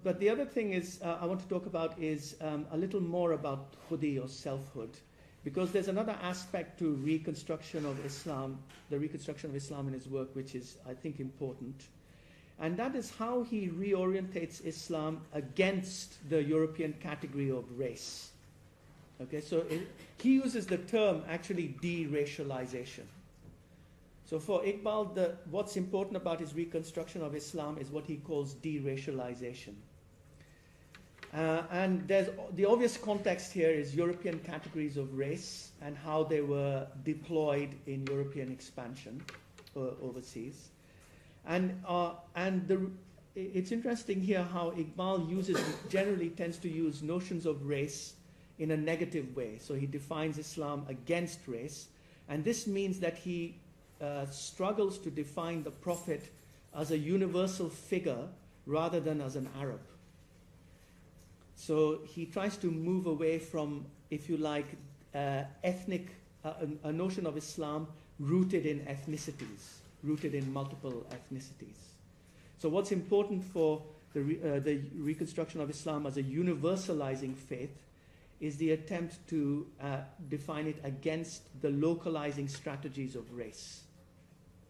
But the other thing is I want to talk about is a little more about khudi or selfhood, because there's another aspect to reconstruction of Islam, the reconstruction of Islam in his work, which is, I think, important. And that is how he reorientates Islam against the European category of race. Okay, so he uses the term actually de-racialization. So for Iqbal, what's important about his reconstruction of Islam is what he calls de-racialization. And the obvious context here is European categories of race and how they were deployed in European expansion overseas. And it's interesting here how Iqbal generally tends to use notions of race in a negative way. So he defines Islam against race, and this means that he struggles to define the Prophet as a universal figure rather than as an Arab. So he tries to move away from, if you like, a notion of Islam rooted in ethnicities, rooted in multiple ethnicities. So what's important for the reconstruction of Islam as a universalizing faith is the attempt to define it against the localizing strategies of race,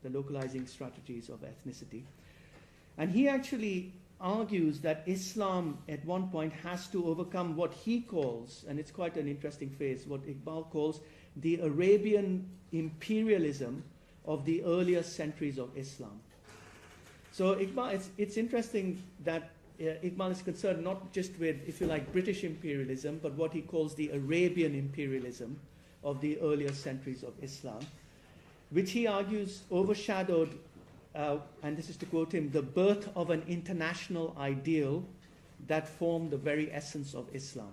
the localizing strategies of ethnicity. And he actually argues that Islam at one point has to overcome what he calls, and it's quite an interesting phrase, what Iqbal calls the Arabian imperialism of the earlier centuries of Islam. So Iqbal, it's interesting that Iqbal is concerned not just with, if you like, British imperialism, but what he calls the Arabian imperialism of the earlier centuries of Islam, which he argues overshadowed, and this is to quote him, the birth of an international ideal that formed the very essence of Islam.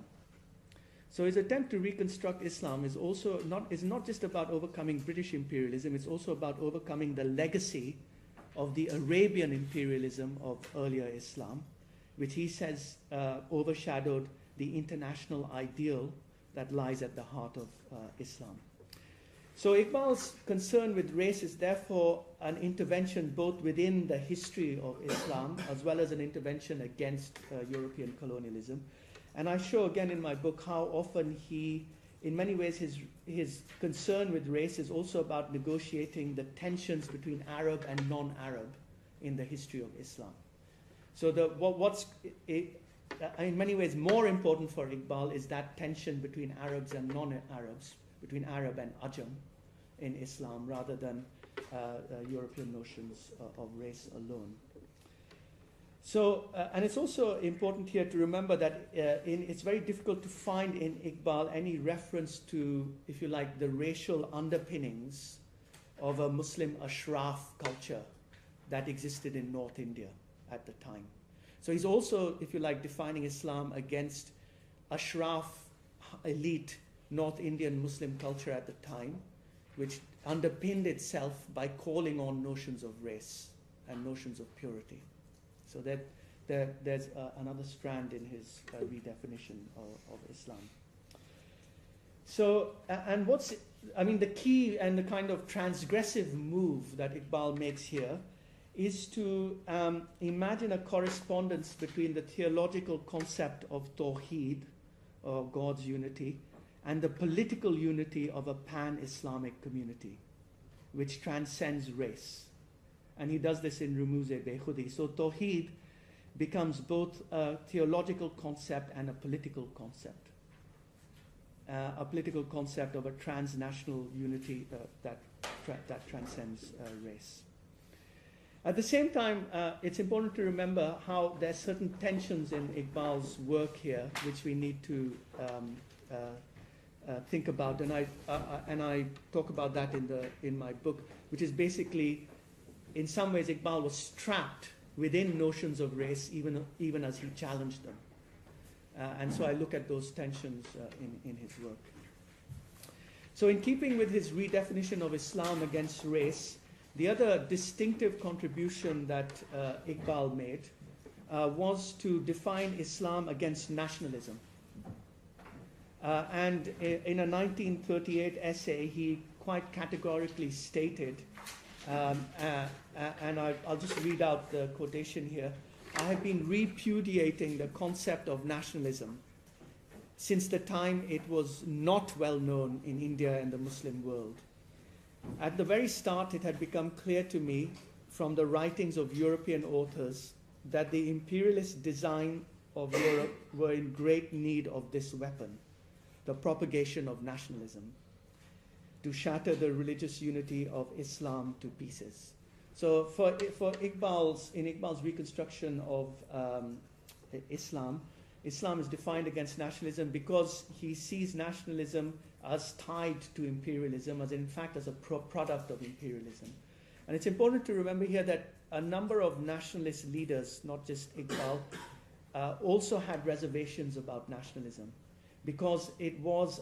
So his attempt to reconstruct Islam is not just about overcoming British imperialism, it's also about overcoming the legacy of the Arabian imperialism of earlier Islam, which he says overshadowed the international ideal that lies at the heart of Islam. So Iqbal's concern with race is therefore an intervention both within the history of Islam as well as an intervention against European colonialism. And I show again in my book how often in many ways, his concern with race is also about negotiating the tensions between Arab and non-Arab in the history of Islam. So what's in many ways more important for Iqbal is that tension between Arabs and non-Arabs, between Arab and Ajam in Islam, rather than European notions of race alone. So, and it's also important here to remember that it's very difficult to find in Iqbal any reference to, if you like, the racial underpinnings of a Muslim Ashraf culture that existed in North India at the time. So he's also, if you like, defining Islam against Ashraf elite North Indian Muslim culture at the time, which underpinned itself by calling on notions of race and notions of purity. So that there's another strand in his redefinition of Islam. So, and the key and the kind of transgressive move that Iqbal makes here is to imagine a correspondence between the theological concept of Tawheed, or God's unity, and the political unity of a pan-Islamic community, which transcends race. And he does this in Rumuz-e Bekhudi. So Tawheed becomes both a theological concept and a political concept. A political concept of a transnational unity that transcends race. At the same time, it's important to remember how there's certain tensions in Iqbal's work here, which we need to think about, and I talk about that in my book, which is basically, in some ways, Iqbal was trapped within notions of race, even as he challenged them. And so I look at those tensions in his work. So in keeping with his redefinition of Islam against race, the other distinctive contribution that Iqbal made was to define Islam against nationalism. And in a 1938 essay, he quite categorically stated, and I'll just read out the quotation here, I have been repudiating the concept of nationalism since the time it was not well known in India and the Muslim world. At the very start, it had become clear to me from the writings of European authors that the imperialist design of Europe were in great need of this weapon, the propagation of nationalism, to shatter the religious unity of Islam to pieces. So for Iqbal's reconstruction of Islam, Islam is defined against nationalism because he sees nationalism as tied to imperialism, as in fact as a product of imperialism. And it's important to remember here that a number of nationalist leaders, not just Iqbal, also had reservations about nationalism because it was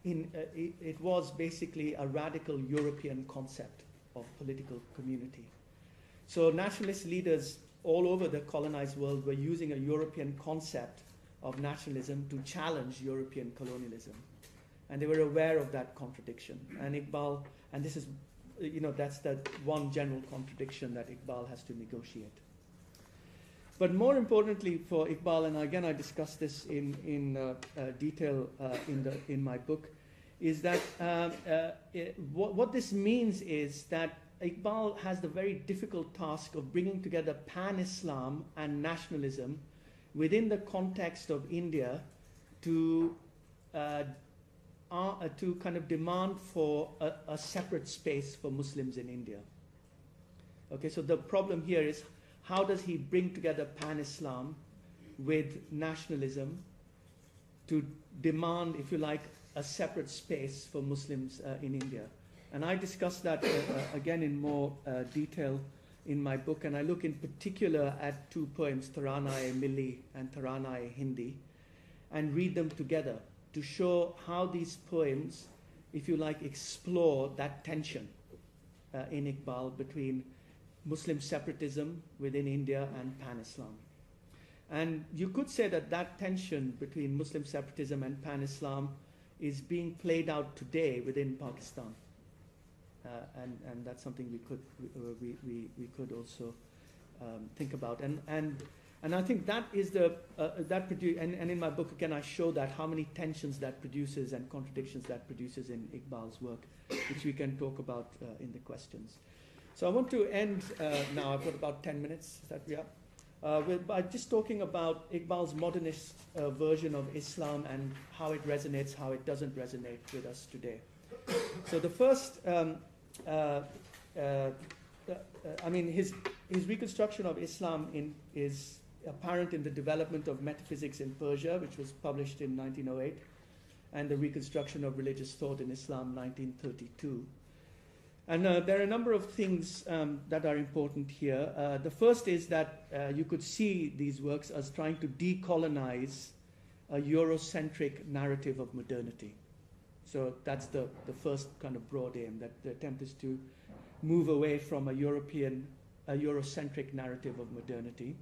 it was basically a radical European concept of political community. So nationalist leaders all over the colonized world were using a European concept of nationalism to challenge European colonialism. And they were aware of that contradiction. And Iqbal, and this is, that's the one general contradiction that Iqbal has to negotiate. But more importantly for Iqbal, and again I discuss this in detail in my book, is that what this means is that Iqbal has the very difficult task of bringing together pan-Islam and nationalism within the context of India to kind of demand for a separate space for Muslims in India. Okay, so the problem here is how does he bring together pan-Islam with nationalism to demand, if you like, a separate space for Muslims in India? And I discuss that again in more detail in my book, and I look in particular at two poems, Tarana-e-Milli and Tarana-e-Hindi, and read them together to show how these poems, if you like, explore that tension in Iqbal between Muslim separatism within India and pan-Islam. And you could say that that tension between Muslim separatism and pan-Islam is being played out today within Pakistan. And that's something we could also think about. And I think that is and in my book again I show that how many tensions that produces and contradictions that produces in Iqbal's work, which we can talk about in the questions. So I want to end now. I've got about 10 minutes. Is that by just talking about Iqbal's modernist version of Islam and how it resonates, how it doesn't resonate with us today. So the first, his reconstruction of Islam is apparent in the development of metaphysics in Persia, which was published in 1908, and the reconstruction of religious thought in Islam, 1932. And there are a number of things that are important here. The first is that you could see these works as trying to decolonize a Eurocentric narrative of modernity. So that's the first kind of broad aim, that the attempt is to move away from a Eurocentric narrative of modernity.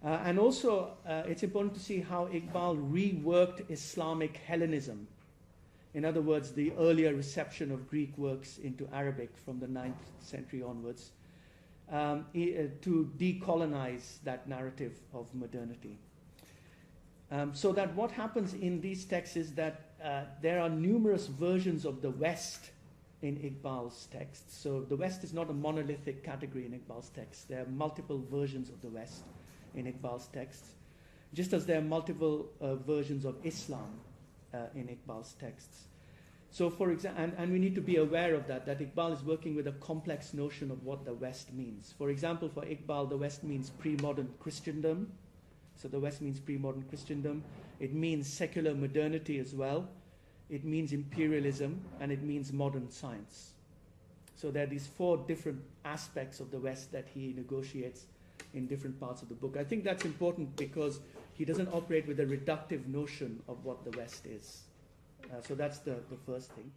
And also, it's important to see how Iqbal reworked Islamic Hellenism. In other words, the earlier reception of Greek works into Arabic from the 9th century onwards, to decolonize that narrative of modernity. So that what happens in these texts is that there are numerous versions of the West in Iqbal's texts. So the West is not a monolithic category in Iqbal's texts. There are multiple versions of the West in Iqbal's texts, just as there are multiple versions of Islam in Iqbal's texts. So for example, and we need to be aware of that Iqbal is working with a complex notion of what the West means. For example, for Iqbal, the West means pre-modern Christendom. So the West means pre-modern Christendom. It means secular modernity as well. It means imperialism, and it means modern science. So there are these four different aspects of the West that he negotiates in different parts of the book. I think that's important because he doesn't operate with a reductive notion of what the West is. So that's the first thing.